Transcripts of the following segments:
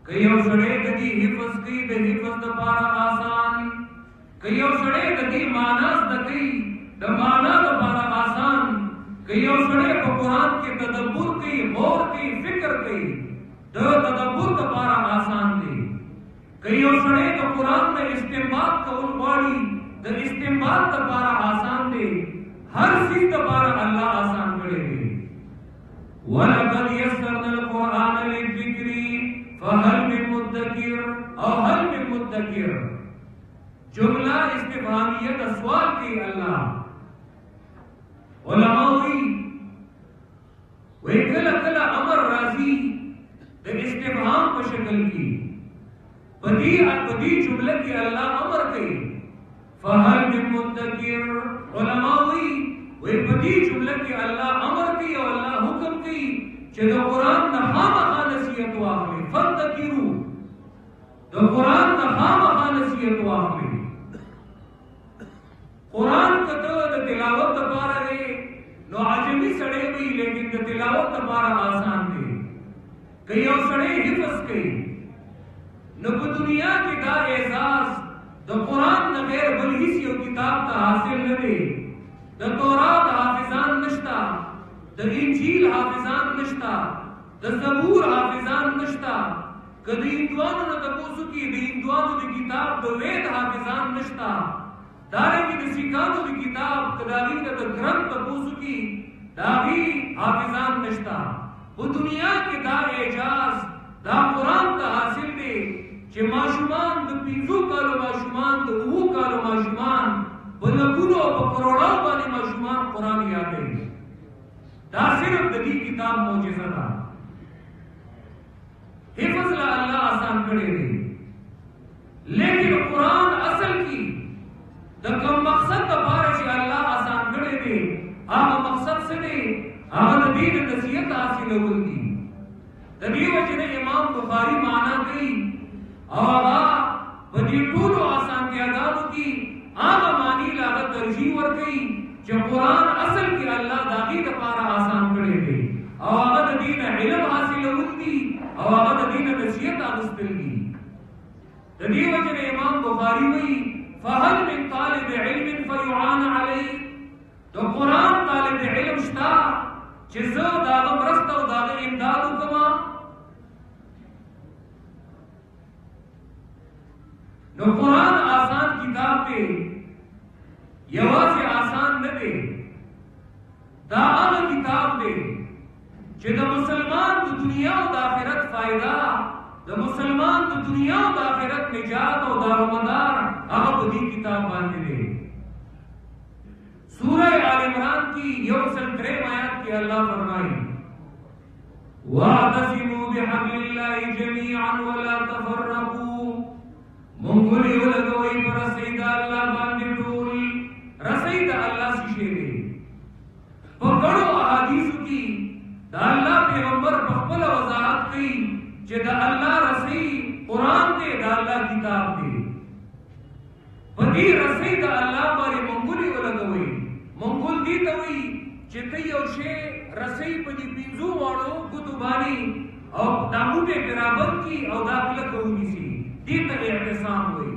कईयों सड़े दगी हिफज की द हिफज द पारा आसान कईयों सड़े दगी मानस दगी द माना द पारा आसान कईयों सड़े को कुरान के तदब्बुर की गौर की फिक्र की द तदब्बुर द पारा आसान दे कईयों सड़े तो कुरान में इस्तेमाल का उलवाड़ी द इस्तेमाल द पारा आसान दे हर चीज द पारा अल्लाह आसान करेंगे वलक़द यस्सरनल कुरान लिज़िक्री फहल मिन मुद्दकिर और हल मिन मुद्दकिर जुमला इस्तिफहामियत सवाल की अल्लाह उलमा हुई वे कला अमर राजी द इस्तिफहाम पर शक्ल की बदी जुमले की अल्लाह अमर की फहल मिन मुद्दकिर उलमा हुई वे बदी जुमले की अल्लाह अमर की और अल्लाह हुक्म की जो कुरान नहामा नसीहत वाक़े फतकिरू तो कुरान नहामा नसीहत वाक़े कुरान का तो तिलावत तबारा है नो आजमी सड़े भी लेकिन द तिलावत तबारा आसान थे कई और सड़े हिफ्ज़ कई नो दुनिया की दा एहसास द कुरान न गैर बल्कि सी किताब का हासिल न दे द तौरात हाफिजान नश्ता द इंजील हाफिजान नश्ता द ज़बूर हाफिजान नश्ता कदी इंदवानो न तपोसु की द इंदवानो द किताब द वेद हाफिजान नश्ता दारे की द सिकानो द किताब कदावी द ग्रंथ तपोसु की दावी हाफिजान नश्ता वो दुनिया के दा एजाज दा कुरान का हासिल दे जे माशुमान द पिंजू कालो माशुमान द वो कालो माशुमान बलकुनो करोड़ों वाले माशुमान कुरान याद है दा सिर्फ दी किताब मौजूदा था हिफ्ज़ ला अल्लाह आसान करे दे लेकिन कुरान असल की द कम मकसद द बारे से अल्लाह आसान करे दे आप मकसद से दे आप दीन नसीहत हासिल होगी तभी वजह इमाम बुखारी माना गई और बदी टूलो आसान के आदाब की आग मानी लागत तरजीह वर गई जो कुरान असल की अल्लाह दागी द पारा आसान करे दे और अगद दीन इल्म हासिल होगी और अगद दीन नसीहत आदस्तगी तभी वजह इमाम बुखारी हुई फहल मिन तालिब इल्म फयुआन अलैह तो कुरान तालिब इल्म शता जिजो दागम रस्ता दाग इमदाद कमा नो कुरान आसान किताब पे यवासे आसान न दे दाग किताब दे जे द मुसलमान द दुनिया और आखिरत फायदा द मुसलमान द दुनिया और आखिरत निजात और दारोमदार आप दी किताब बांध दे सूरह आल इमरान की यौसल 3 आयत के अल्लाह फरमाई वातसिमू बिहब्लिल्लाहि जमीअन वला तफर्रकू मंगुली लगोई पर रसीदा अल्लाह बांधी टूल रसीदा अल्लाह सिशेरे पकड़ो अहादीस की दा अल्लाह पैगंबर बखबल वजाहत की जे दा अल्लाह रसी कुरान दे दा अल्लाह किताब दे बदी रसीदा अल्लाह बारे मंगुली लगोई मंगुल दी तवी जे कई औशे रसी पदी पिंजू वालो कुतुबानी और दामुटे बराबर की और दाखला कहूनी सी दी तक एहतसाम हुई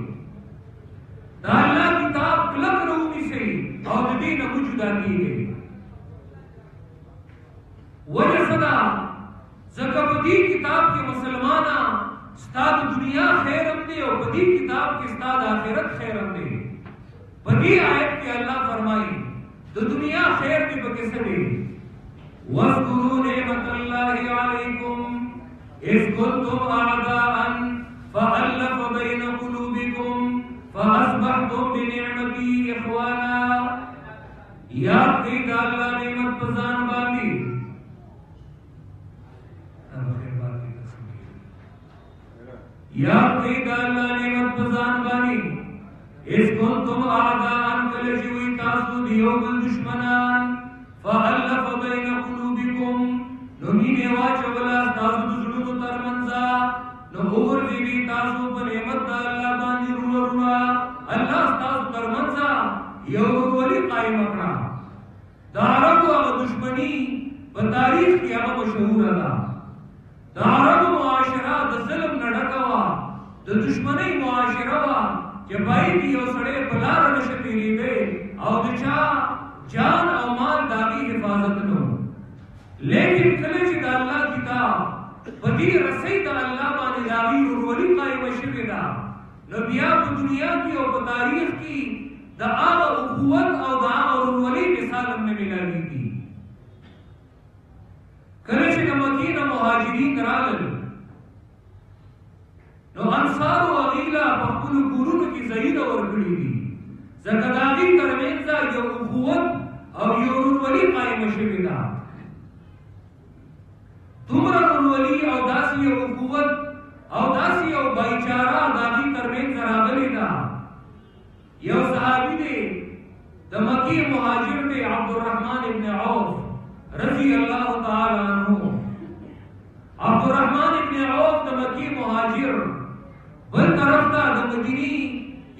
दा अल्लाह किताब क्लब रहूनी से और दीन मुजुदा की गई वजह सदा ज़कबदी किताब के मुसलमाना स्ताद दुनिया खैरम दे और बदी किताब के स्ताद आखिरत खैरम दे बदी आयत के अल्लाह फरमाई तो दुनिया खैर के बकिसे दे वज़कुरू निअमतल्लाहि अलैकुम इज़ कुंतुम अअदाअन फअल्लफ़ बैन क़ुलूबिकुम फअस्बहतुम बिनिअमती इख़वाना याद की अल्लाह नेमत पसान बांधी याद की अल्लाह नेमत पसान बांधी इस कुंतुम आदान कलेजी हुई तासु दियो गुल दुश्मनान फअल्लफ़ बैन क़ुलूबिकुम नुमीने वाचवला तासु दुश्मनु तरमंजा नो ओवर दीदी तासु पर नेमत अल्लाह बांधी रुआ अल्लाह तासु तरमंजा यो वली कायम करा दारब व दुश्मनी व तारीख की मशहूर अदा दारब मुआशरा द ज़िल्म नडर د دشمنی معاشره وا چې پای کې یو سړی په لار نشه تېرېدی او د چا جان او مال د هغې حفاظت نه لیکن کله چې د الله کتاب په دې رسۍ د الله باندې د هغې ورورولي قایمه شوې ده نو بیا په دنیا کې او په تاریخ کې د هغه اخوت او د هغه ورورولي مثال هم نه میلاویږي کله چې د مکې نه مهاجرین رالل نو انصارو هغې له په خپلو کورونو کې ځایونه ورکړي دي ځکه د هغې ترمنځ یو اخوت او یو ورورولي قایمه شوې ده دومره ورورولي او داسې یو اخوت او داسې یو بایچاره د هغې ترمنځ راغلې ده یو صحابي دی د مکې مهاجر دی عبدالرحمن ابن عوف رضی الله تعالی عنہ عبدالرحمن ابن عوف د مکې مهاجر بل طرف ته د مدینی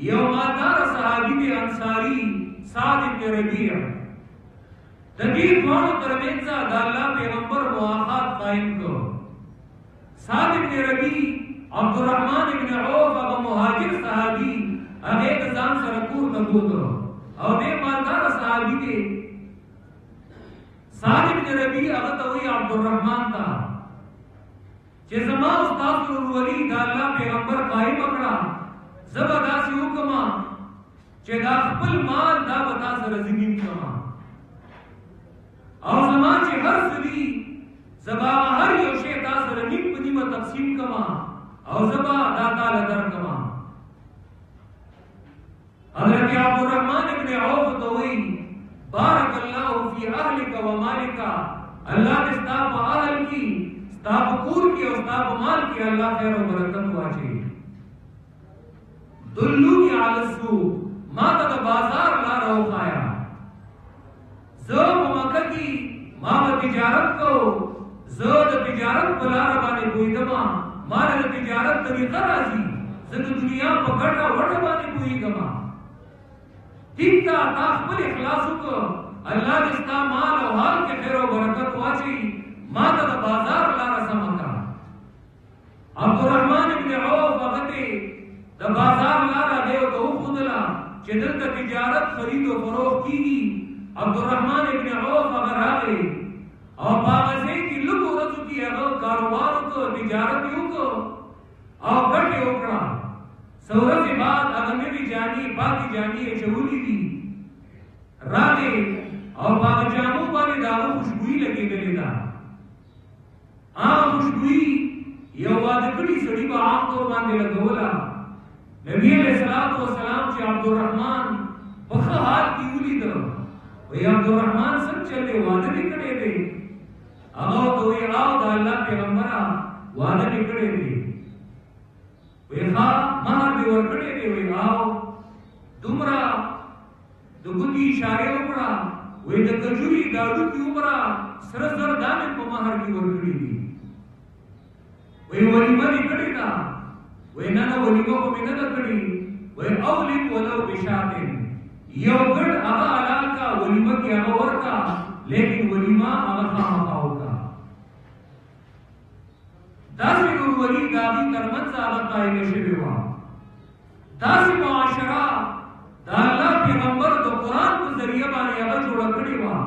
یو مالدار صحابي دی انصاری سعد ابن ربیع د دې دوانو ترمنځ د الله پیغمبر مواخات قائم کړ سعد ابن ربیع عبدالرحمن ابن عوف هغه مهاجر صحابي هغه د ځان سره کور ته بوتلو او دې مالدار صحابي دی سعد ابن ربیع هغه ته وایي عبدالرحمن ته چې زما استاد ورورولي د الله پیغمبر قائم کړه زبا داسې وکما چې دا خپل مال دا به تا سره زمین کما او زما چې هر څه دي زبا هر یو شی تا سره نیم په نیمه تقسیم کما او زبا دا تاله درکما حضرت عبدالرحمن ابن عوف ته وایي بارک الله فی اهلک و مالک الله دې ستا په اهل کې ستا په کور کې او ستا په مال کې الله خیر او برکت واچوي دلونی علی السوق ما ته د بازار لار وښایا زه په مکه کې ما به تجارت کو زه د تجارت په لار باندې پوهېدم ما د تجارت طریقه راځي زه د دنیا په ګټه وټه باندې پوهېږم ٹھیک تا خپل اخلاص وکړه الله دې ستا مال او حال کې خیر او برکت واچوي ما ته د بازار لار سمه کړه عبدالرحمن ابن عوف هغه ته د بازار لار هغې ورته وښودله چې دلته تجارت خرید او فروخت کیږي عبدالرحمن ابن عوف هغه راغی او په هغه ځای کې لږو ورځو کې هغه کاروبار وکړ تجارت یې وکړ او ګټې وکړه څه ورځې بعد هغه نوې جامې پاکې جامې یې اچولې دي راغی او په هغه جامو باندې د هغه خوشبويي لګېدلې ده هغه خوشبويي یو واده کړي سړي به عام طور باندې لګوله نبی علیہ الصلوۃ والسلام چې عبدالرحمن په ښه حال کې ولیده وایي عبدالرحمن څنګه چلې واده دې کړی دی هغه ورته وایي او د الله پیغمبره واده دې کړی دی وایي ښه مهر دې ورکړی دی وایي او دومره د ګوتې اشارې وکړه وایي د کجوري ډاډو کې عمره سره زر دا مې په مهر کې ورکړي دي وایي ولیمه دې کړې ده وای نه ولیمه خو مې نه ده کړې وای اولم ولو بشاتن یو ګډ هغه حلال کا ولیمه کې هغه ورکا لیکن ولیمه هغه خامخا وکړه داسې ورورولي د هغې ترمنځ هغه قایمه شوې وه داسې معاشره د الله پیغمبر د قرآن په ذریعه باندې هغه جوړه کړې وه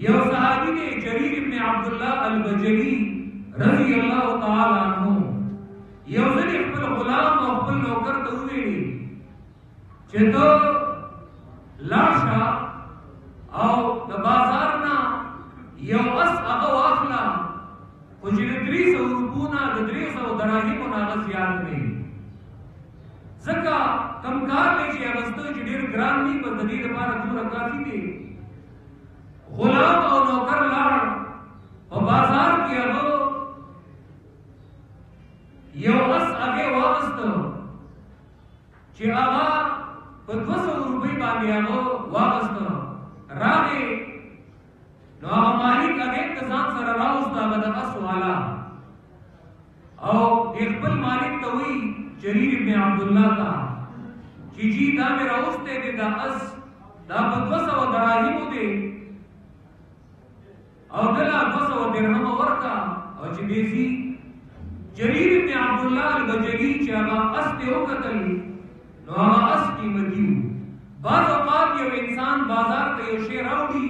یو صحابي دی جریر ابن عبدالله البجلي رضی الله تعالی عنہ یو ځل خپل غلام او خپل نوکر ته وویلي چې ته لاړ شه او د بازار نه یو اس هغه واخله خو چې د 300 روپو نه د 300 دراهمو نه هغه زیات دی ځکه کم کار دی چې اغوسته چې ډېر ګران دي بس د دې لپاره دومره کافي دی غلام او نوکر لاړ په بازار کې هغه یو اس هغې واغسته چې هغه په 200 روپۍ باندې هغه واغسته راغې نو هغه مالک هغې ته ځان سره راوسته هغه د اس والا او خپل مالک ته وایي جریر ابن عبدالله ته چې جی دا مې راوستی دی دا اس دا په 200 دراهمو دی او دله 200 درهمه ورکړه او چې دی ځي جریر ابن عبداللہ البجلی چې هغه اس ته وکتل نو هغه اس قیمتي و. بعض اوقات یو انسان بازار ته یو شی راوړي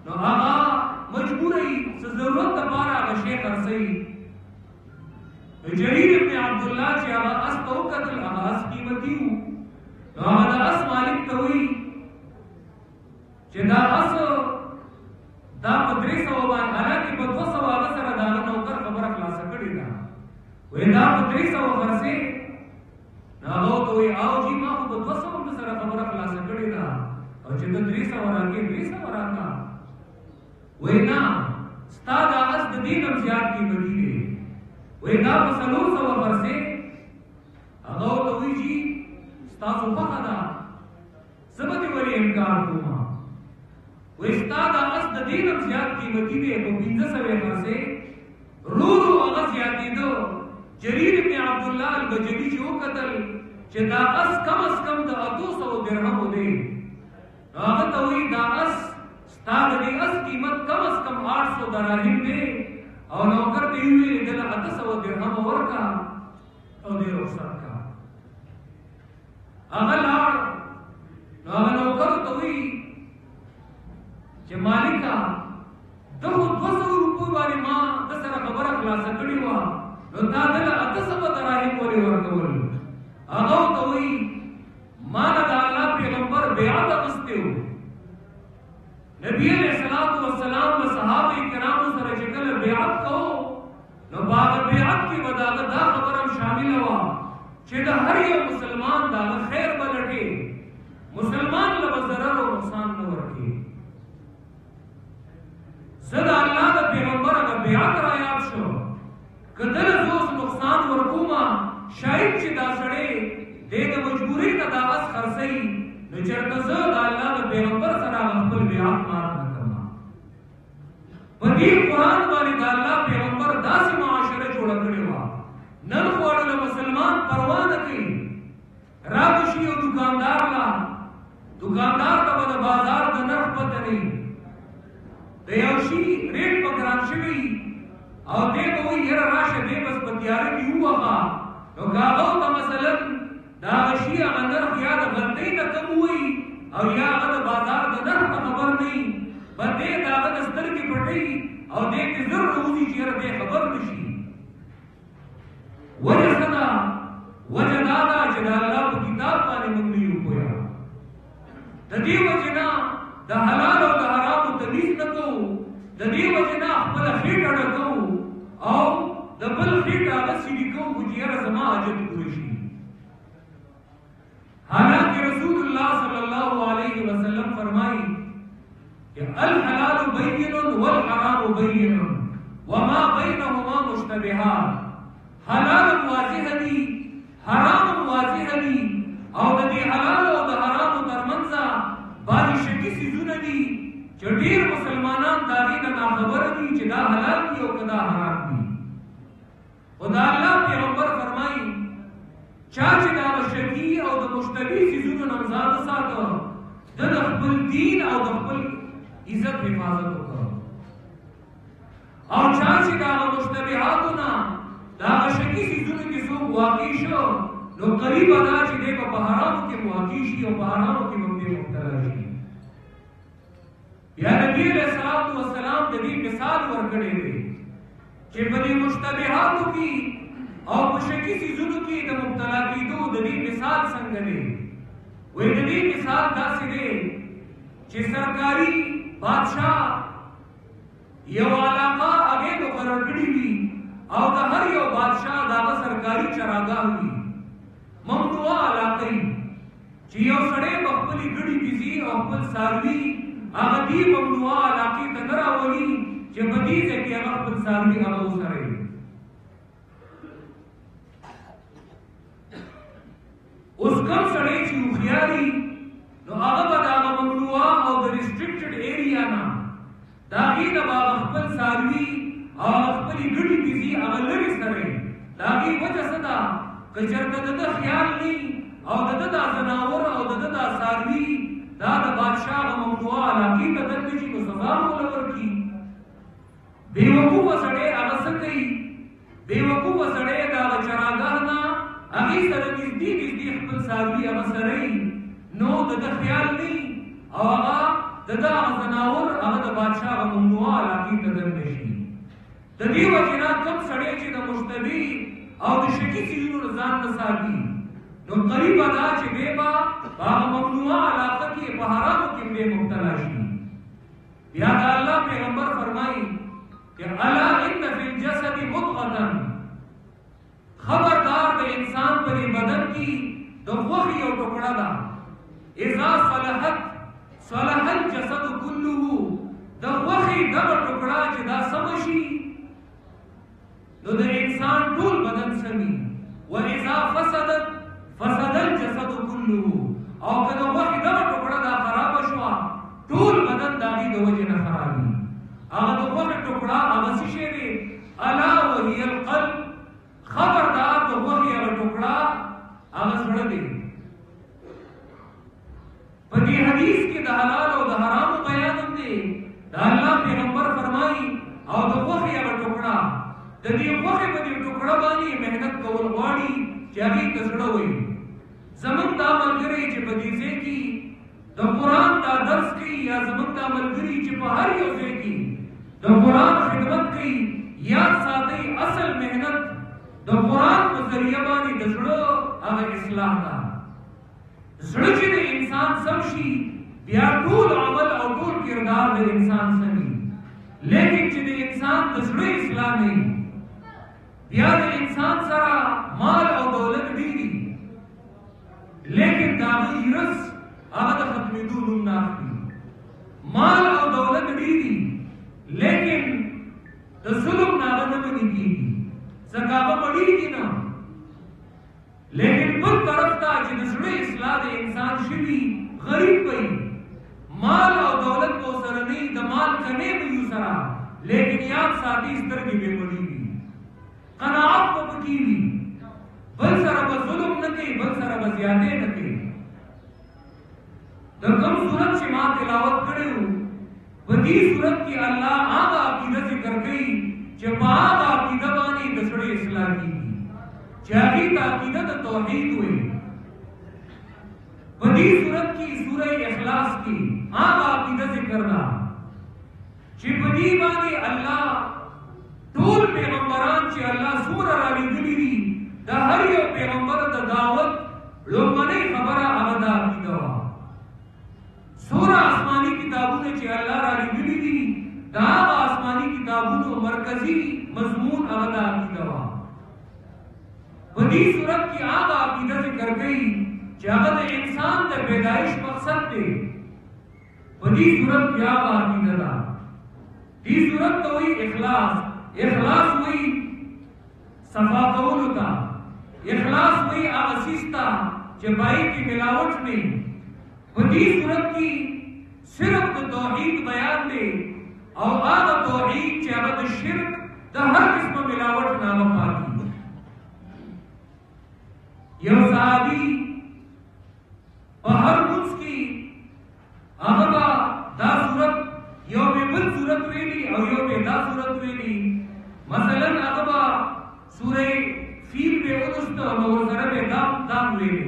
نو هغه مجبوری څه ضرورت لپاره هغه شی خرڅوي. جریر ابن عبداللہ چې هغه اس ته وکتل هغه اس قیمتي و نو هغه د اس مالک ته وایي چې دا اس دا په 300 باندې حالانکه په 200 هغه سره دا نوکر خبره خلاصه کړې ده وای دا په 300 خرڅې هغه ته وایي او جی ما په 200 سره خبره خلاصه کړې ده او چې د 300 راکې 300 راکا وای نه ستا دا اس د دینم زیات قیمتي دی وای دا په 300 خرڅې هغه ته وایي جی تاسو په خدا سبته ولی انکار کوما وستا دا اس د دینم زیات قیمتي دی په 1500 خرڅه رورو هغه زیاتې دو. جریر ابن عبداللہ البجلی چې وکتل چې دا اس کم از کم د 200 درهم دی هغه ته وی دا اس ستا د دې اس قیمت کم از کم 800 دراهم دی او نوکر ته وی دغه 800 درهم ورکا او دې رخصت کا. هغه لاړ نو هغه نوکر ته وی چې مالکا دغه 200 روپۍ باندې ما د سره خبره خلاصه کړې و نو تا دغه 800 دراهم ولې ورکول. هغه ته وی ما د الله پیغمبر بیعت اغوستیو نبی علیہ الصلوۃ والسلام د صحابه کرامو سره چې کله بیعت کوو نو باغ بیعت کې وداغه دا خبره شامل و چې د هر یو مسلمان دا خیر بلټي مسلمان له ضرر او نقصان نه ورکي. زدا الله د پیغمبر هغه بیعت را یاد شو کله زوس نقصان ورکوما شاید چې دا سړی دغه مجبوری ته دا اس خرڅي نو چرته زه د الله د پیغمبر سره خپل بیعت مات نه کوم. په دې قرآن باندې د الله پیغمبر داسې معاشره جوړ کړی و نن خوړل مسلمان پروا نه کوي. راغشي یو دکاندار ته د بازار د نرخ پته نه د یو شي ریټ په ګران شوي او دې به وایي یاره راشه دې بس په تیاره کې ووهه نو هغه ته مثلا دا شي هغه نرخ یا د غلطۍ نه کم وایي او یا هغه د بازار د نرخ نه خبر نه وي به دې د هغه د سترګې پټوي او دې کې زر راوځي چې یاره دې خبر نه شي. وجه څه ده؟ وجه دا ده چې د الله په کتاب باندې موږ نه یو پوهه. د دې وجې نه د حلال او د حرامو تمیز نه کوو. د دې وجې نه خپله خېټه ډکوو او د بل خېټه هغه سیري کوو چې یاره زما حاجت پوره شي. حالانکه رسول الله صلی الله علیه وسلم فرمایي کہ الحلال بین والحرام بین وما بینهما مشتبهات. حلال واضح دي حرام واضح دي او د دې حلال او د حرام ترمنځ باندې شکی سيزونه دي چې ډېر مسلمانان دا غي نه خبر دي چې دا حلال دي او کدا حرام دي. خدای الله پیغمبر فرمایي چا چې دا شکی او د مشتبه سيزونو نه ځان ساتو د خپل دین او د خپل عزت حفاظت وکړو او چا چې دا مشتبهاتونه دا شکی سيزونو کې څوک واقع شو نو قریب ادا چې د په حرامو کې واقع شي او په حرامو کې باندې مبتلا شي. یا نبی علیہ الصلوۃ والسلام د دې مثال ورکړی دی چې په دې مشتبهاتو کې او په شکی سيزونو کې د مبتلا کېدو د دې مثال څنګه دی؟ وایي د دې مثال داسې دی چې سرکاري بادشاہ یو علاقه هغه مقرر کړی وي او د هر یو بادشاہ دغه سرکاري چراګاه وي ممنوع علاقه چې یو سړی خپل ګډي بيزي او خپل ساروي هغه دی ممنوع علاقه ته نه راولي چې په دې کې هغه خپل ساروي هغه وسره اوس کوم سړی چې خياري نو هغه به دا ممنوع او د ریسټریکټډ ایریا نه دا غي د خپل ساروي او خپل ګډي بيزي هغه لري سره دا غي وجه څه ده کچرته د خیال نه او د زناور او د ساروي دا د بادشاہ ممنوع علاقه ته درته چې سزا ولور کی بیوقوف سړی هغه څه کوي बेवकूफ सड़े दा चरागाह ना अगी सर नजदीक खपल सावी अवसरई नो द ख्याल नहीं और ददा जनावर अगद बादशाह ममनुआ लाकी तदन नशी तदी वजना कम सड़े चे द मुश्तबी और द शकी सीनु रजान नसागी नो करीब अदा चे बेबा बा ममनुआ लाका की बहाराम के बे मुब्तला शी या अल्लाह पैगंबर फरमाई कि अला इन फिल जसद मुदगतन खबरदार द इंसान पर बदन की द वही और टुकड़ा दा इजा सलहत सलहल जसद कुल्लुहु द वही द टुकड़ा जदा समशी द इंसान टूल बदन समी व इजा फसदत फसदल जसद कुल्लुहु और कद वही द टुकड़ा दा खराब शवा टूल बदन दागी द वजह न खराबी आगा द वही टुकड़ा अवसिशे दे अला वहियल क़ल्ब खबरदार द वही अगर टुकड़ा अवसड़ दे पति हदीस के दहलाल और दहराम बयान दे अल्लाह पैगंबर फरमाई और द वही अगर टुकड़ा ददी वही पति टुकड़ा बानी मेहनत कौल वाड़ी जागी कसड़ा हुई जमन दा मलगरी च पदीसे की द कुरान दा दर्स की या जमन दा मलगरी च हर योसे की द कुरान खिदमत की या साथे असल मेहनत द कुरान को जरिया बानी दसड़ो अगर इस्लाम दा जड़चे दे इंसान समशी बिया टूल अमल और टूल किरदार दे इंसान सनी लेकिन जिदे इंसान दसड़े इस्लाम नहीं बिया दे इंसान सरा माल और दौलत दीदी लेकिन दावी रस अगर खत्मी दून नाफी माल और दौलत दीदी लेकिन द जुल्म नागन में नहीं की सकाबा पड़ी की ना लेकिन बुल तरफ था जिसमें इस्लाह दे इंसान शिवी गरीब पई माल और दौलत को सरनी दमाल कने भी यूसरा लेकिन याद साथी इस तरह की बेमड़ी भी कनात को पकी भी बल सरा बस जुल्म न के बल सरा बस यादे न के द कम सूरत से मां तिलावत करे हो वदी सूरत की अल्लाह आगा अकीदा जिक्र गई जब आगा अकीदा बानी दसड़े इस्लाह की जागी ताकीदत तौहीद हुई वदी सूरत की सूरह इखलास की आगा अकीदा जिक्र दा चिपदी बानी अल्लाह टूल पैगंबरान चे अल्लाह सूरह राली दिली द हर यो पैगंबर द दावत लोगने खबरा अबदा अकीदा सूरह आसमानी किताबों ने चे अल्लाह राली दिली द आसमानी किताबों नो मरकजी मजमून अबदा अकीदा वदी सूरत की आगा अकीदा जिक्र गई जगत इंसान दे पैदाइश मकसद दे वदी सूरत की आगा अकीदा दा दी सूरत तो हुई इखलास इखलास हुई सफा कौल का इखलास हुई आसीस्ता जबाई की मिलावट में वदी सूरत की सिर्फ तो तौहीद बयान दे और आगा तौहीद जगत शिर्क द हर किस्म मिलावट नाम पाती यो साहबी हर मुझ की अगबा दा सूरत यो बेबल सूरत वेली और यो बेदा सूरत वेली मसलन अगबा सूरे फील बे उदस्त और जरा बे दाम वेली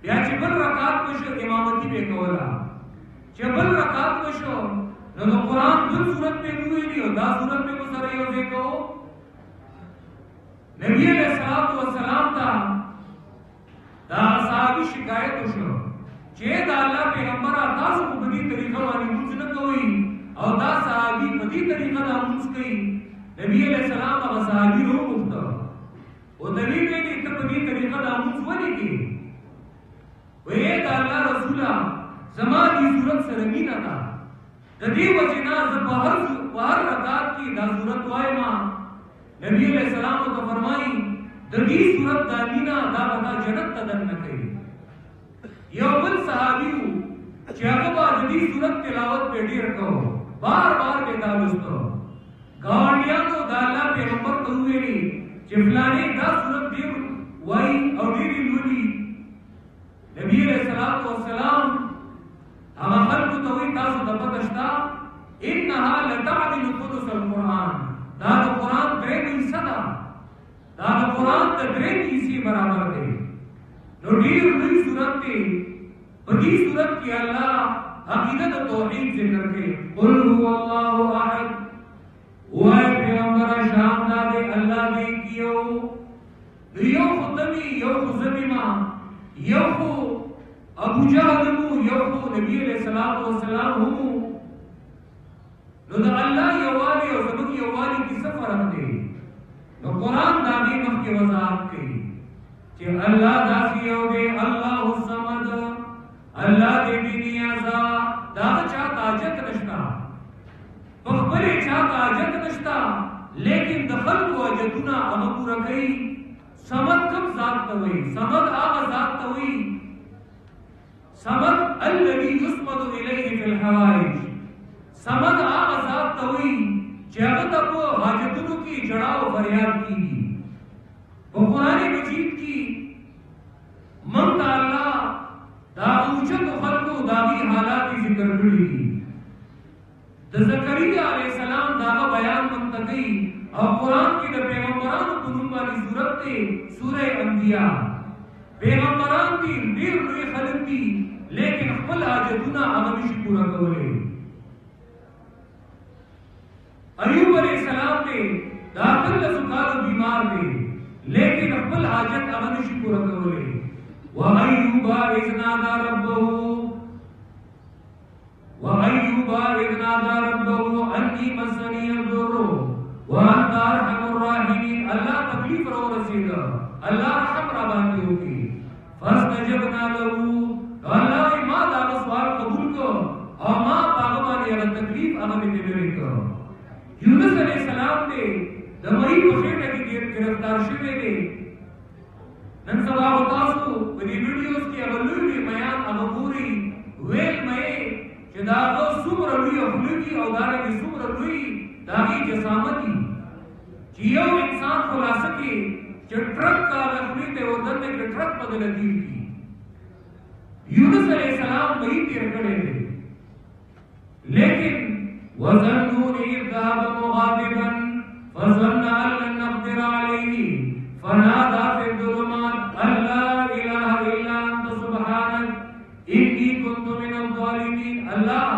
या चबल रकात को इमामती बे कवला चबल रकात को न कुरान दुल सूरत पे वेली और दा सूरत पे मुसरे यो देखो नबी अलैहिस्सलातु वस्सलाम ता दा साहबी शिकायत उशो जे दा अल्लाह पैगंबर दास को बदी तरीका वाली मुझ न कोई और दा साहबी बदी तरीका दा मुझ कई नबी अलैहि सलाम दा साहबी रो मुफ्ता ओ नबी ने इत बदी तरीका दा मुझ वनी की वे दा अल्लाह रसूला जमानी सूरत सरमीना था ददी वजना बाहर रकात की दा सूरत वाए मां नबी अलैहि सलाम को फरमाई ददी सूरत दानीना दा बता जन्नत तदन न कई यौबल सहाबीउ चागबा ददी सूरत तिलावत पे डी रखो बार-बार बेदालुस्तो गावंडिया को दाला पैगंबर को हुएली चिफलाने दा सूरत दी वाई और दी लूली नबी अलैहि सलाम हम खल्क तो हुई तासु दपदश्ता इन्नहा लतअदिल कुदुस अल कुरान दा कुरान बे सदा دا قرآن ته درې حصے برابر دی. نو ډېر لوی صورت دی. په دې صورت کې الله عقیدت توحید ذکر کوي. قل هو الله احد. وای پیغمبر شام دا دی الله دې کیو. یو خدای یو خزمیما یو خو ابو جهل مو یو خو نبی علیہ الصلوۃ والسلام مو. نو دا الله یووالی او زموږ یووالی کې څه فرق دی؟ نو قرآن دا دې مخکې وضاحت کوي چې الله داسې یو دی، الله الصمد، الله دې بې نیازه، دا چا حاجت نشته، په خپلې چا حاجت نشته، لیکن د خلکو حاجتونه هغه پوره کوي. صمد کوم ذات ته وایي؟ صمد هغه ذات ته وایي، صمد الذي يصمد الیه فی الحوائج. صمد هغه ذات ته وایي چې هغه ته په حاجتونو کې جړا او فریاد کیږي. په قرآن مجید کې موږ ته الله دا اوچتو خلکو داغي حالات ذکر کړي دي. د زکریا علیه السلام داغه بیان موږ ته کوي او قرآن کې د پیغمبرانو په نوم باندې سورت دی، سوره انبیاء. پیغمبران دي، ډېر لوی خلک دي، لیکن خپل حاجتونه هغه نشي پوره کولی. ایوب علیہ السلام دے دا اتلس کالو بیمار دے لیکن خپل حاجت هغه نشي پوره کولی. وَأَيُّوبَ إِذْ نَادَى رَبَّهُ أَنِّي مَسَّنِيَ الضُّرُّ وَأَنْتَ أَرْحَمُ الرَّاحِمِينَ. اللہ تکلیف رو رسیدا، اللہ رحم را باندې وکي. فَاسْتَجَبْنَا لَهُ. اللہ ما دا سوال قبول کو او ما هغه باندې هغه تکلیف هغه دې لري کو. یونس علیہ السلام دے د مئی په خېټه کې گرفتار شوی دی. نن سبا تاسو په دې ویډیوز کې هغه لوی بیان هغه ګوري ویل مې چې دا څومره لوی خلګي او دا کې څومره لوی داغي جسامتي چې یو انسان خلاصه کې چې ټرک کا خپل ته ودن کې ټرک بدل کیږي. یونس علیہ السلام مئی تیر کړي دي لیکن وَظَنُّونِ إِذْ ذَهَبَ مُغَاضِبًا فَظَنَّ أَن لَّن نَّقْدِرَ عَلَيْهِ فَنَادَىٰ فِي الظُّلُمَاتِ أَن لَّا إِلَٰهَ إِلَّا أَنتَ سُبْحَانَكَ إِنِّي كُنتُ مِنَ الظَّالِمِينَ. الله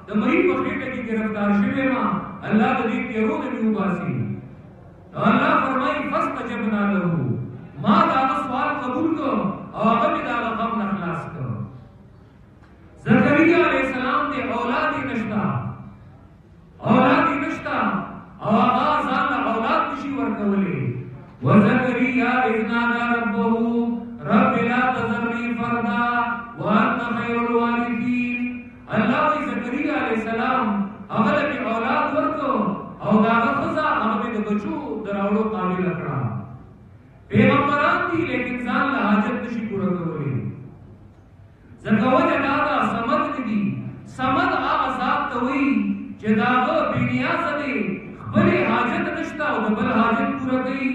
د مئی په خېټه کې گرفتار شوی ما، الله د دې تیرونه مې وباسي. الله فرمایي فاستجبنا له، ما دا سوال قبول کو او هغه مې دا غم نه خلاص کړ. زکریا علیہ السلام دې اولاد نشتا، اولاد نشتا او هغه ځان اولاد نشي ورکولې. وزکریا اذ نادى ربه رب لا تذرني فردا وانت خير الوارثين. الله زکریا علیہ السلام هغه له اولاد ورکو او هغه خزا هغه د بچو دراوړو قابل کړه. پیغمبران دي لیکن ځان له حاجت نشي پوره کولې. زکوجه دا سمد دي، سمد هغه ذات ته وایي چې داغه بې نیازه دی، خپل حاجت نشته او د بل حاجت پوره کوي.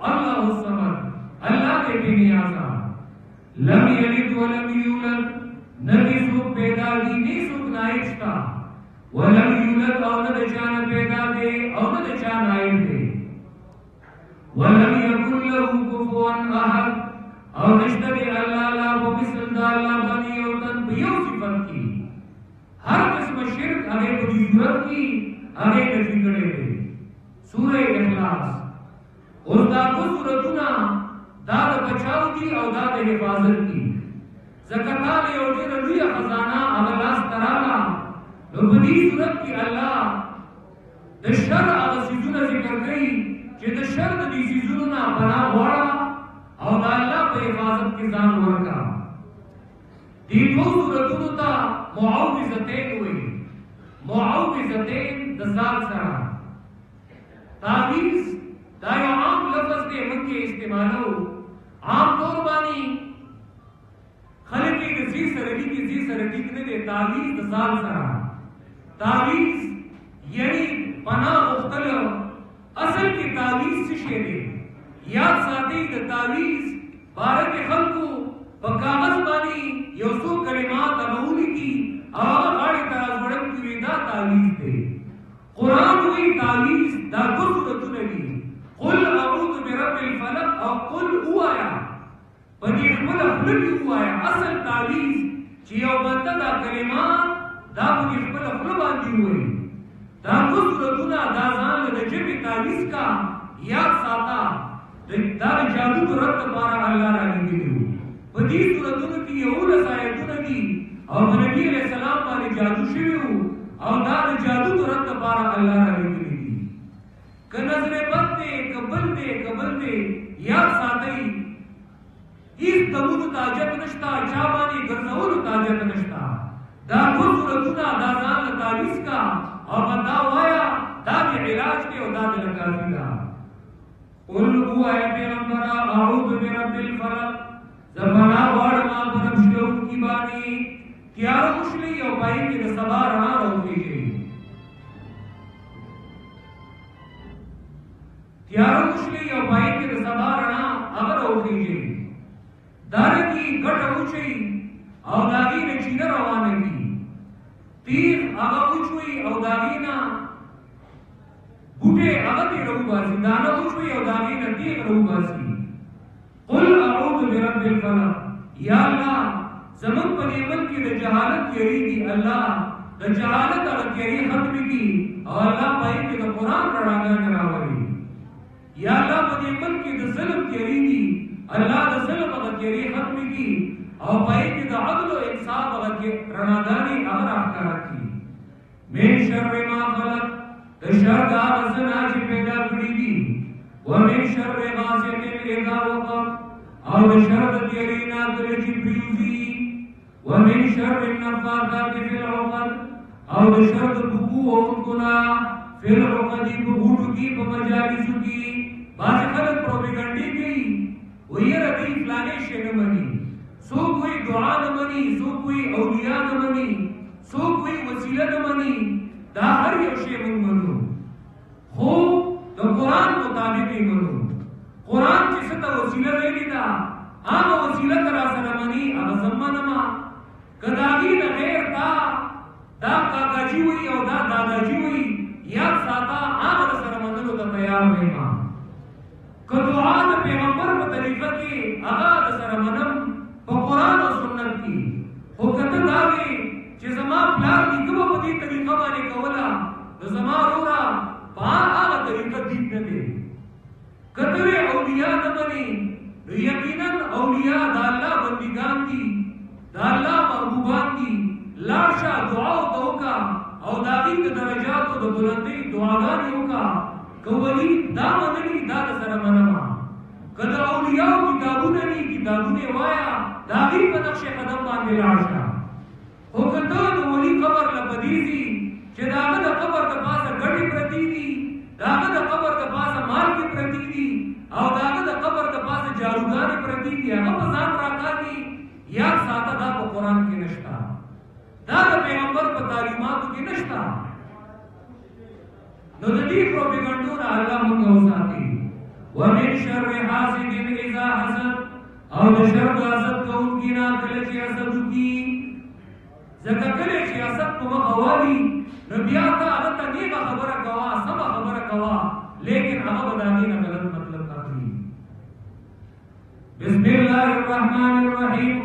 الله الصمد، الله دې بې نیازه. لم یلد ولم یولد، نه دې څوک پیدا دي نه څوک نائب شته. ولم یولد او نه د چا نه پیدا دی او نه د چا نائب دی. ولم یکن له کفوا احد، او نشته دی الله لا په مثل د الله باندې یو تن په یو صفت کې. ہر قسم شرک هغه په دې صورت کې هغه نفي کړی دی. سورہ اخلاص اوس دا کو سورتونه دا د بچاو دي او دا د حفاظت دي. زکات یو ډېر لوی خزانه هغه لاس تراله. نو په دې صورت کې الله د شر هغه سيزونه ذکر کوي چې د شر د دې سيزونو نه پناه غواړه او د الله په حفاظت کې ځان ورکا. دې دوه صورتونو ته معوذتین وي. معوذتین د ذات سره تعویذ دا یو عام لفظ دی موږ یې استعمالو. عام طور باندې خلک یې د زی سره دي کې زی سره دي نه دی. تعویذ د ذات سره، تعویذ یعنی پناه غوښتل. اصل کې تعویذ څه شی دی؟ یاد ساتئ د تعویذ باره کې خلکو په کاغذ باندې یو څو کلمات راوړي دي او غاړې ته ځوړم کوي دا تعویذ دی. قرآن وی تعویذ دا دوه صورتونه دي. قل اعوذ برب الفلق پدې خپل خپل وایا اصل تعویذ چې یو بنده دا کلمات دا پدې خپل خپل باندې وایي دا کو صورتونه دا ځان له جبې تعویذ کا یاد ساته دا جادو ترت لپاره الله را لګیږي پدې صورتونو کې یو رسایتونه دي او نبی علیہ السلام باندې جادو شوی او دا جادو ترت لپاره الله را لګیږي ک نظر بد دې قبل دې یاد ساتي هیڅ دمو تاجت نشتا چا باندې ګرځولو تاجت نشتا دا کو صورتونه دا ځان له تعویذ کا او بندا وایا دا د علاج دی او دا د کافی دا قل هو اے پیغمبر اعوذ برب الفلق زمنا واړما پرم شلو کی باندې تیار مشلی او پای کې د سبا رڼا راوځي تیار مشلی او پای کې د سبا رڼا هغه راوځي دارنګي ګټ اوچي او داغي نه چینه روانه دي تیر هغه اوچوي او داغي نه بوټه هغه ته روباسي دانه اوچوي او داغي نه تیر روباسي قل اعوذ برب الفلق یا الله زمون په نیمن کې د جهالت یریږي الله د جهالت او تیری ختم کی او الله پای کې د قران رڼاګانې راوړي یا الله په نیمن کې د ظلم یریږي الله د ظلم او تیری ختم کی او پای کې د عدل او انصاف او رڼاګانې هغه راښکاره کی من شر ما خلق د شر د غزنا چې پیدا کړی دي ومن شر غاسق اذا وقب او د شر د تیری نه کله چې پریوزي ومن شر النفاثات في العقد او د شر د بوکو او کنا فی العقد په بوټو کې په مجالسو کې باز خلک پروپاګاندا کوي ویره دې فلانه شی نه مني سو کوئی دعا نه مني سو کوئی اولیاء نه مني سو کوئی وسیله نه مني دا هر یو شی موږ منو خو د قران مطابق یې منو قران چې څه وسیله ویلي دا هغه وسیله کرا سره مني هغه زمانه ما کداغي نه غیر دا کاکاجی وی او دا داداجی وی یاد ساته هغه سره منلو ته تیار نه ما کدوعا د پیغمبر په طریقه کې هغه سره منم په قران او سنت کې خو کته دا وی چې زما پلان دې کومه په دې طریقه باندې کولا د زما رورا په هغه طریقه دې نه دی کته اولیاء نه مني نو یقینا اولیاء د الله بندگان دي دا الله محبوبان دي لاشا دعا وکا او داغي د درجاتو د بلندۍ دعاګانې وکا کولی دا منلی دا سره منما کله اولیاء کتابونه ني کتابونه وایا داغي په نقش قدم باندې لاشا او کته د ولی قبر لپديزي چې داغه د قبر د پاسه غړي پرتی دي داغه د قبر د پاسه مال کې پرتی دي او داغه د قبر د پاسه جاروګانې پرتی دي هغه په ځان راکاږي یا ساته دا په قران کې نشتا دا د پیغمبر په تعلیماتو کې نشتا نو د دې پروپاګاندا نه الله موږ وساتي ومن شر حاسد اذا حسد او د شر د حسد کوونکی نه کله چې حسد وکي ځکه کله چې حسد په مخاوالي نو بیا ته هغه ته نیمه خبره کوا سم خبره کوا لیکن هغه بدانی نه غلط مطلب کوي بسم الله الرحمن الرحیم